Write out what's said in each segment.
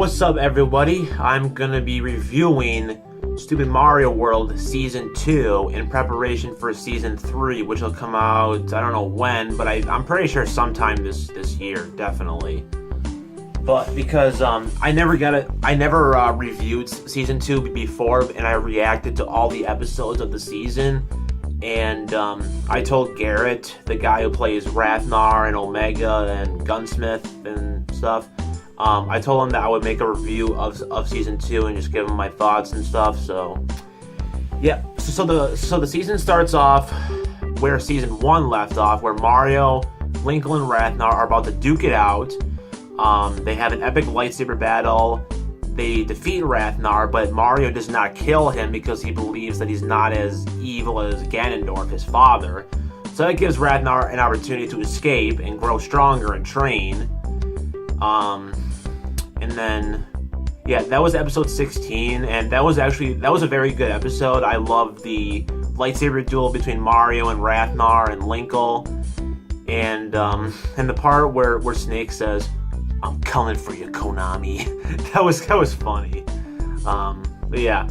What's up, everybody? I'm gonna be reviewing Stupid Mario World Season 2 in preparation for Season 3, which will come out, I don't know when, but I'm pretty sure sometime this year, definitely. But because I never reviewed Season 2 before, and I reacted to all the episodes of the season, and I told Garrett, the guy who plays Rathnar and Omega and Gunsmith and stuff, I told him that I would make a review of Season 2 and just give him my thoughts and stuff, so yeah. So the season starts off where Season 1 left off, where Mario, Link, and Rathnar are about to duke it out. They have an epic lightsaber battle. They defeat Rathnar, but Mario does not kill him because he believes that he's not as evil as Ganondorf, his father. So that gives Rathnar an opportunity to escape and grow stronger and train. And then, yeah, that was episode 16, and that was a very good episode. I loved the lightsaber duel between Mario and Rathnar and Linkle, and the part where Snake says, "I'm coming for you, Konami." that was funny. But yeah,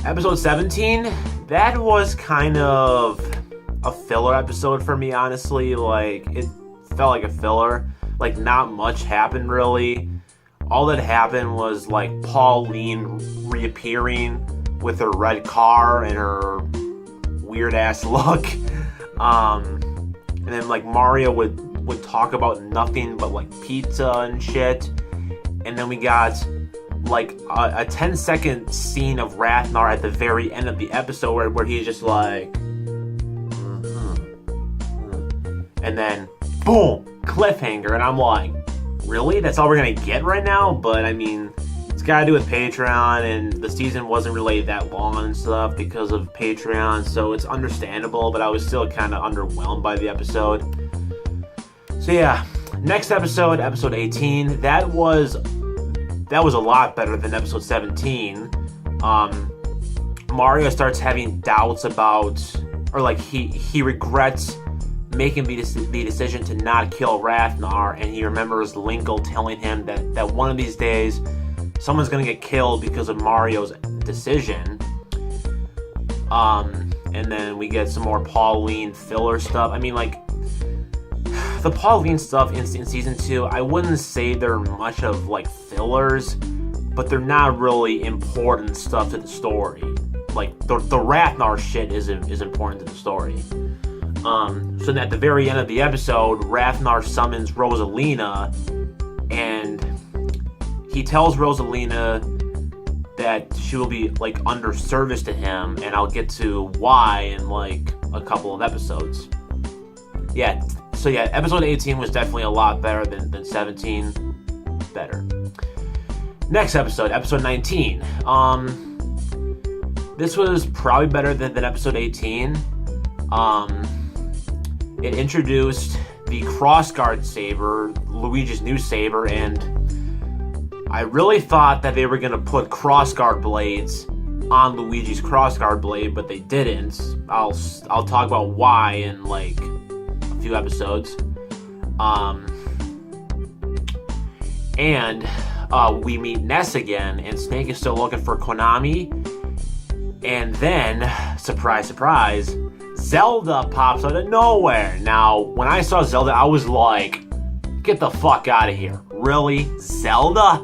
episode 17, that was kind of a filler episode for me, honestly. Like, it felt like a filler. Like, not much happened, really. All that happened was, like, Pauline reappearing with her red car and her weird-ass look. And then, like, Mario would talk about nothing but, like, pizza and shit. And then we got, like, a 10-second scene of Rathnar at the very end of the episode where he's just like... And then, boom! Cliffhanger, and I'm like, really? That's all we're gonna get right now? But I mean, it's gotta do with Patreon, and the season wasn't really that long and stuff because of Patreon, so it's understandable, but I was still kind of underwhelmed by the episode. So yeah, next episode, episode 18, that was a lot better than episode 17. Mario starts having doubts about, or like he regrets making the decision to not kill Rathnar, and he remembers Linkle telling him that one of these days someone's gonna get killed because of Mario's decision. And then we get some more Pauline filler stuff. I mean, like, the Pauline stuff in Season 2, I wouldn't say they're much of, like, fillers, but they're not really important stuff to the story. Like, the Rathnar shit is important to the story. So at the very end of the episode, Rathnar summons Rosalina, and he tells Rosalina that she will be, like, under service to him, and I'll get to why in, like, a couple of episodes. Yeah, so yeah, episode 18 was definitely a lot better than 17. Better. Next episode, episode 19. This was probably better than episode 18. It introduced the Crossguard saber, Luigi's new saber, and I really thought that they were going to put Crossguard blades on Luigi's Crossguard blade, but they didn't. I'll talk about why in, like, a few episodes. And we meet Ness again, and Snake is still looking for Konami, and then, surprise, surprise, Zelda pops out of nowhere. Now, when I saw Zelda, I was like, get the fuck out of here. Really? Zelda?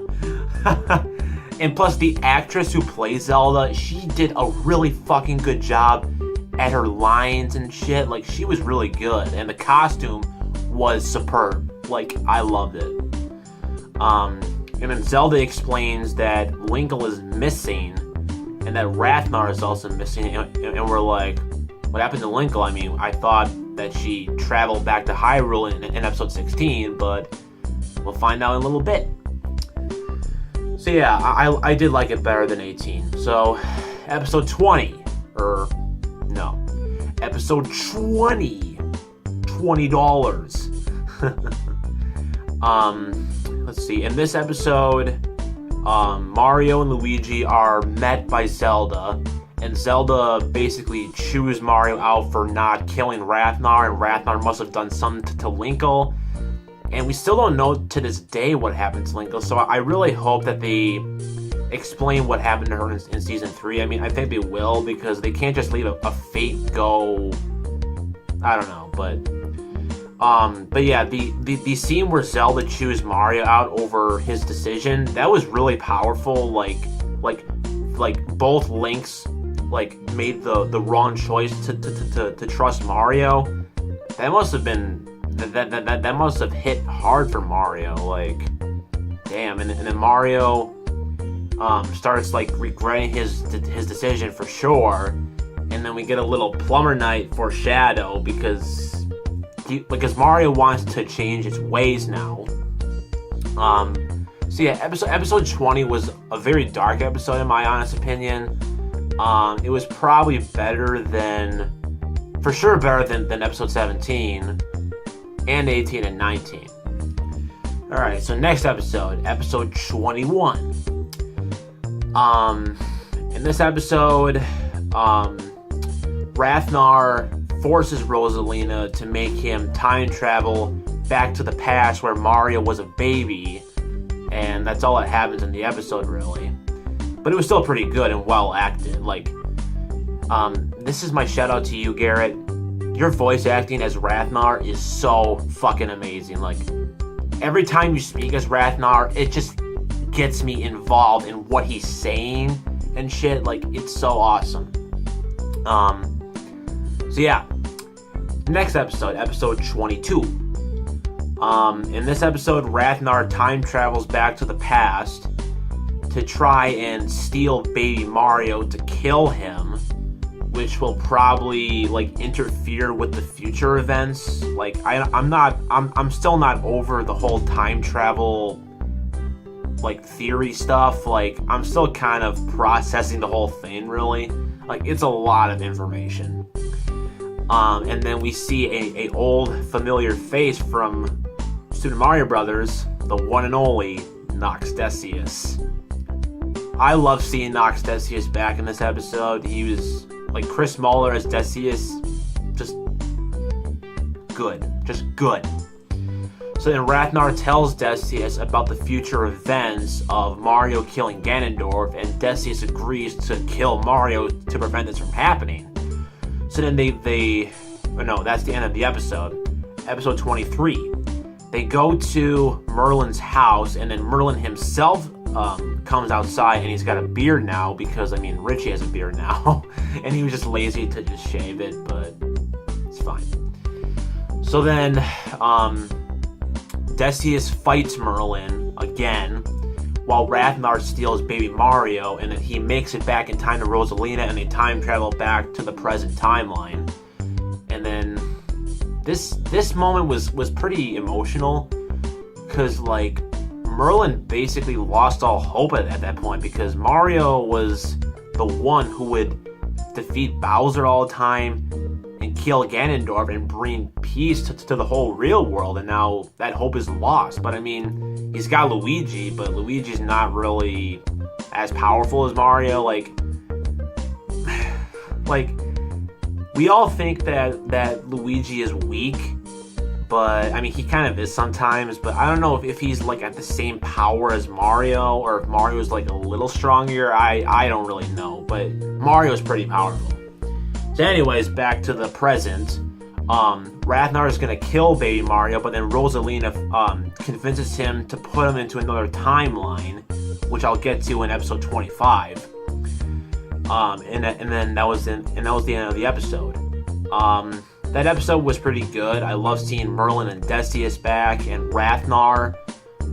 And plus, the actress who plays Zelda, she did a really fucking good job at her lines and shit. Like, she was really good. And the costume was superb. Like, I loved it. And then Zelda explains that Linkle is missing, and that Rathnar is also missing. And we're like, what happened to Linkle? I mean, I thought that she traveled back to Hyrule in episode 16, but we'll find out in a little bit. So yeah, I did like it better than 18. So, episode 20, episode 20, $20. Let's see, in this episode, Mario and Luigi are met by Zelda, and Zelda basically chews Mario out for not killing Rathnar, and Rathnar must have done something to Linkle, And we still don't know to this day what happened to Linko, so I really hope that they explain what happened to her in season 3. I mean, I think they will, because they can't just leave a fate go. I don't know, but yeah, the scene where Zelda chews Mario out over his decision, that was really powerful. Like both Links like made the wrong choice to trust Mario. That must have been that must have hit hard for Mario. Like, damn, and then Mario starts like regretting his decision for sure, and then we get a little Plumber Knight foreshadow because Mario wants to change his ways now. So yeah, episode 20 was a very dark episode in my honest opinion. It was probably better than episode 17 and 18 and 19. Alright, so next episode 21. In this episode, Ratnar forces Rosalina to make him time travel back to the past where Mario was a baby, and that's all that happens in the episode, really. But it was still pretty good and well acted. Like, this is my shout out to you, Garrett. Your voice acting as Ratnar is so fucking amazing. Like, every time you speak as Ratnar, it just gets me involved in what he's saying and shit. Like, it's so awesome. So yeah, next episode 22. In this episode, Ratnar time travels back to the past to try and steal baby Mario to kill him, which will probably like interfere with the future events. Like, I'm still not over the whole time travel like theory stuff. Like, I'm still kind of processing the whole thing, really. Like, it's a lot of information. And then we see a old familiar face from Super Mario Brothers, the one and only Nox Decius. I love seeing Nox Decius back in this episode. He was like Chris Muller as Decius, just good. So then Ratnar tells Decius about the future events of Mario killing Ganondorf, and Decius agrees to kill Mario to prevent this from happening. So then that's the end of the episode. Episode 23. They go to Merlin's house, and then Merlin himself comes outside, and he's got a beard now because, I mean, Richie has a beard now. And he was just lazy to just shave it, but it's fine. So then, Decius fights Merlin again, while Ratnar steals baby Mario, and then he makes it back in time to Rosalina, and they time travel back to the present timeline. And then this moment was pretty emotional, because like Merlin basically lost all hope at that point, because Mario was the one who would defeat Bowser all the time and kill Ganondorf and bring peace to the whole real world, and now that hope is lost. But I mean, he's got Luigi, but Luigi's not really as powerful as Mario. Like we all think that Luigi is weak, but I mean, he kind of is sometimes, but I don't know if he's like at the same power as Mario, or if Mario's like a little stronger. I don't really know, but Mario's pretty powerful. So anyways, back to the present. Ratnar is gonna kill baby Mario, but then Rosalina convinces him to put him into another timeline, which I'll get to in episode 25. And then that was the end of the episode. That episode was pretty good. I love seeing Merlin and Decius back, and Ratnar.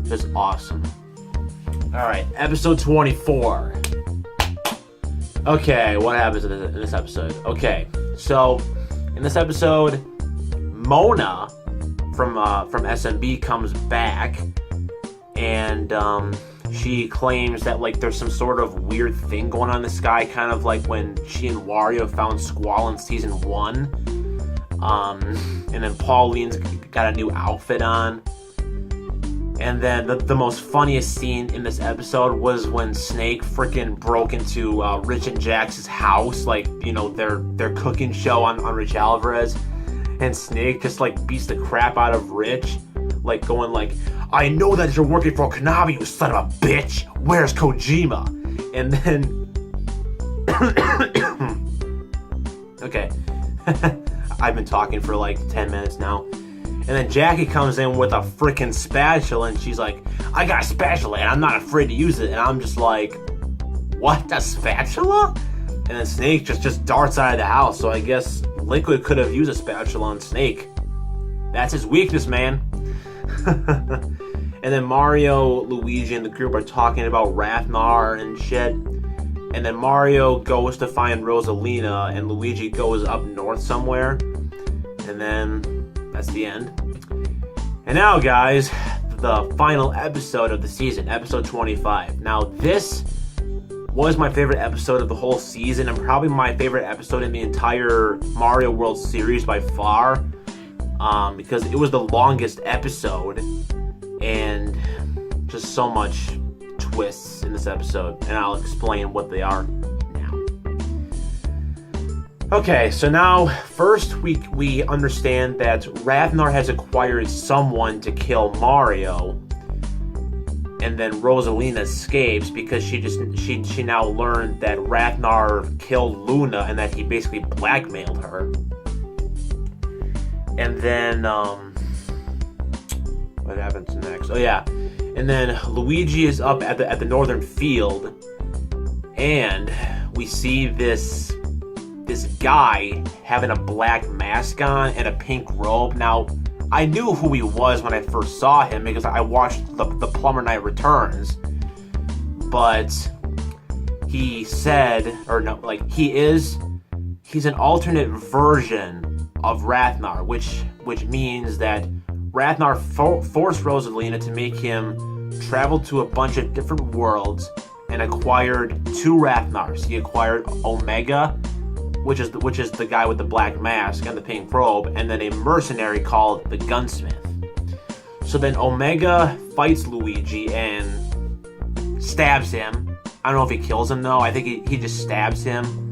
Just awesome. Alright, episode 24. Okay, what happens in this episode? Okay, so in this episode, Mona from SMB comes back, and she claims that like there's some sort of weird thing going on in the sky, kind of like when she and Wario found Squall in season 1. And then Pauline's got a new outfit on. And then the most funniest scene in this episode was when Snake freaking broke into Rich and Jax's house, like, you know, their cooking show on Rich Alvarez, and Snake just like beats the crap out of Rich. like going like, I know that you're working for Konami, you son of a bitch. Where's Kojima? And then okay. I've been talking for like 10 minutes now. And then Jackie comes in with a freaking spatula and she's like, I got a spatula and I'm not afraid to use it. And I'm just like, what? A spatula? And then Snake just darts out of the house. So I guess Liquid could have used a spatula on Snake. That's his weakness, man. And then Mario, Luigi, and the group are talking about Rathnar and shit. And then Mario goes to find Rosalina, and Luigi goes up north somewhere. And then that's the end. And now, guys, the final episode of the season, episode 25. Now, this was my favorite episode of the whole season, and probably my favorite episode in the entire Mario World series by far. Because it was the longest episode, and just so much twists in this episode, and I'll explain what they are now. Okay, so now first we understand that Rathnar has acquired someone to kill Mario, and then Rosalina escapes because she now learned that Rathnar killed Luna and that he basically blackmailed her. And then, what happens next? Oh yeah, and then Luigi is up at the northern field, and we see this guy having a black mask on and a pink robe. Now, I knew who he was when I first saw him because I watched the Plumber Knight Returns, but he said, or no, like he's an alternate version of Rathnar, which means that Rathnar forced Rosalina to make him travel to a bunch of different worlds and acquired two Rathnars. He acquired Omega, which is the guy with the black mask and the pink robe, and then a mercenary called the Gunsmith. So then Omega fights Luigi and stabs him. I don't know if he kills him though. I think he just stabs him.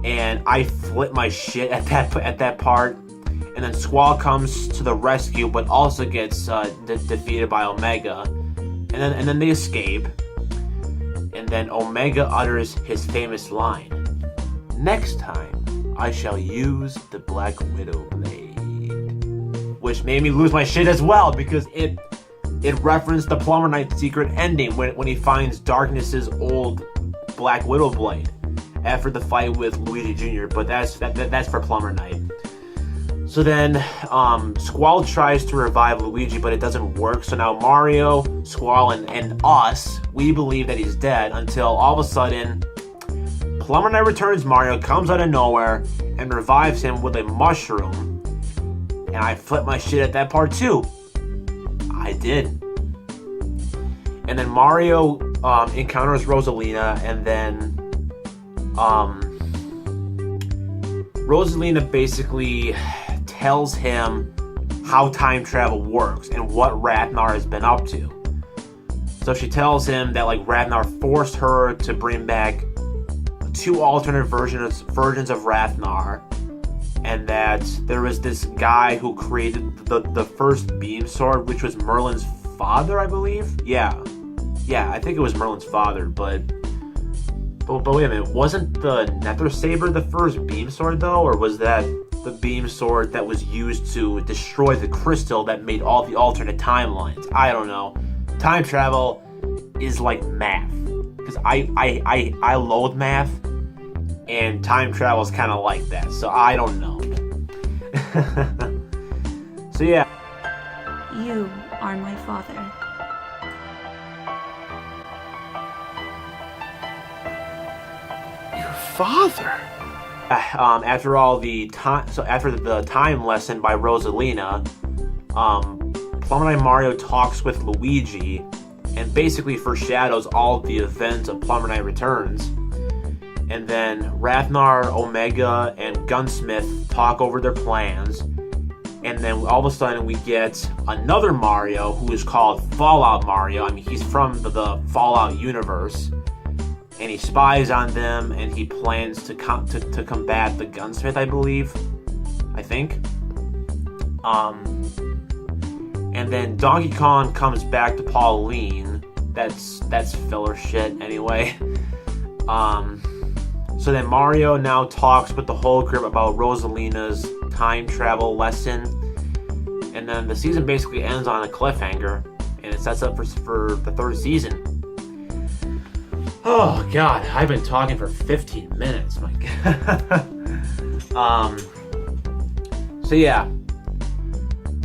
And I flip my shit at that part. And then Squall comes to the rescue, but also gets defeated by Omega. And then they escape. And then Omega utters his famous line: "Next time, I shall use the Black Widow blade," which made me lose my shit as well because it referenced the Plumber Knight's secret ending when he finds Darkness's old Black Widow blade after the fight with Luigi Jr., but that's for Plumber Knight. So then, Squall tries to revive Luigi, but it doesn't work. So now Mario, Squall, and us, we believe that he's dead until all of a sudden, Plumber Knight Returns Mario comes out of nowhere and revives him with a mushroom. And I flipped my shit at that part too. I did. And then Mario encounters Rosalina, and then Rosalina basically tells him how time travel works and what Rathnar has been up to. So she tells him that like Rathnar forced her to bring back two alternate versions of Rathnar, and that there was this guy who created the first beam sword, which was Merlin's father, I believe. Yeah, I think it was Merlin's father, but wait a minute, wasn't the Nether Saber the first beam sword though, or was that the beam sword that was used to destroy the crystal that made all the alternate timelines? I don't know. Time travel is like math, because I loathe math, and time travel is kind of like that, so I don't know. So yeah. You are my father. Father. After all the time, so after the time lesson by Rosalina, Plumber Knight Mario talks with Luigi, and basically foreshadows all of the events of Plumber Knight Returns. And then Rathnar, Omega, and Gunsmith talk over their plans, and then all of a sudden we get another Mario who is called Fallout Mario. I mean, he's from the Fallout universe. And he spies on them, and he plans to combat the Gunsmith, I believe. I think. And then Donkey Kong comes back to Pauline. That's filler shit anyway. So then Mario now talks with the whole group about Rosalina's time travel lesson. And then the season basically ends on a cliffhanger. And it sets up for the third season. Oh god, I've been talking for 15 minutes. My god. So yeah.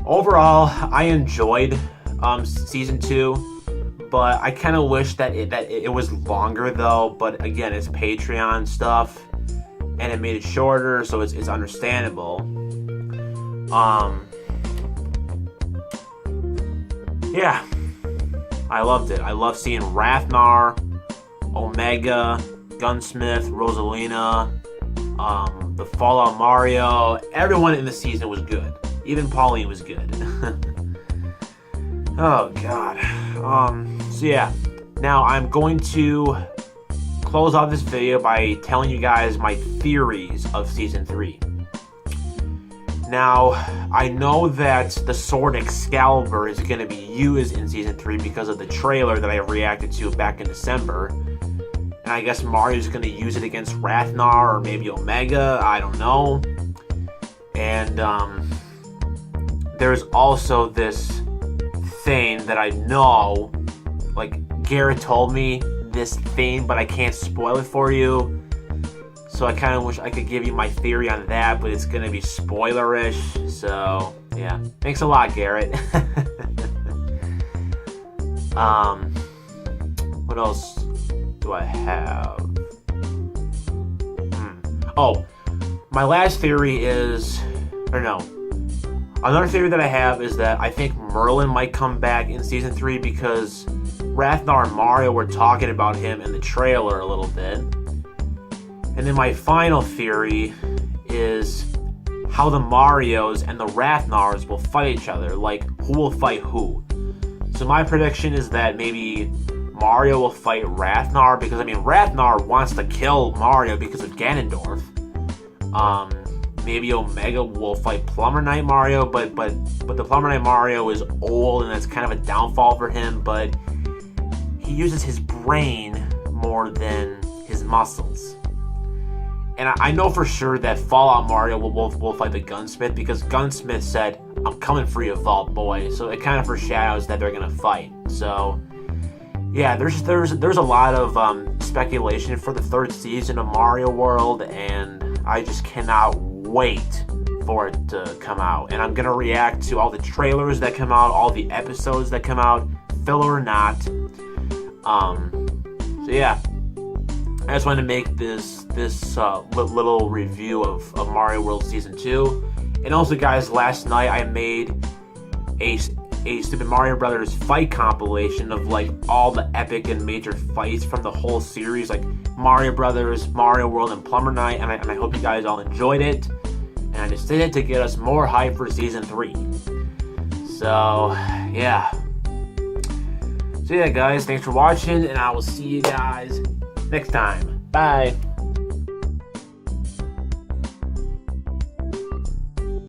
Overall, I enjoyed season 2, but I kind of wish that it was longer though. But again, it's Patreon stuff, and it made it shorter, so it's understandable. Yeah, I loved it. I love seeing Rathnar, Omega, Gunsmith, Rosalina, the Fallout Mario. Everyone in the season was good. Even Pauline was good. Oh god. So yeah. Now I'm going to close off this video by telling you guys my theories of season 3. Now, I know that the sword Excalibur is going to be used in season 3 because of the trailer that I reacted to back in December. And I guess Mario's going to use it against Rathnar or maybe Omega. I don't know. And there's also this thing that I know, like Garrett told me this thing, but I can't spoil it for you. So I kind of wish I could give you my theory on that, but it's going to be spoilerish. So yeah, thanks a lot, Garrett. What else do I have? Oh, my last theory is, or no. Another theory that I have is that I think Merlin might come back in season 3 because Rathnar and Mario were talking about him in the trailer a little bit. And then my final theory is how the Marios and the Rathnars will fight each other. Like, who will fight who? So my prediction is that maybe Mario will fight Rathnar because, I mean, Rathnar wants to kill Mario because of Ganondorf. Maybe Omega will fight Plumber Knight Mario, but the Plumber Knight Mario is old and that's kind of a downfall for him, but he uses his brain more than his muscles. And I know for sure that Fallout Mario will fight the Gunsmith because Gunsmith said, "I'm coming for you, Vault Boy." So it kind of foreshadows that they're gonna fight. So yeah, there's a lot of speculation for the third season of Mario World, and I just cannot wait for it to come out. And I'm gonna react to all the trailers that come out, all the episodes that come out, filler or not. So yeah, I just wanted to make this little review of Mario World Season 2. And also, guys, last night I made a Super Mario Brothers fight compilation of like all the epic and major fights from the whole series, like Mario Brothers, Mario World, and Plumber Knight, and I hope you guys all enjoyed it. And I just did it to get us more hype for Season 3. So, yeah. So yeah, guys, thanks for watching, and I will see you guys next time. Bye.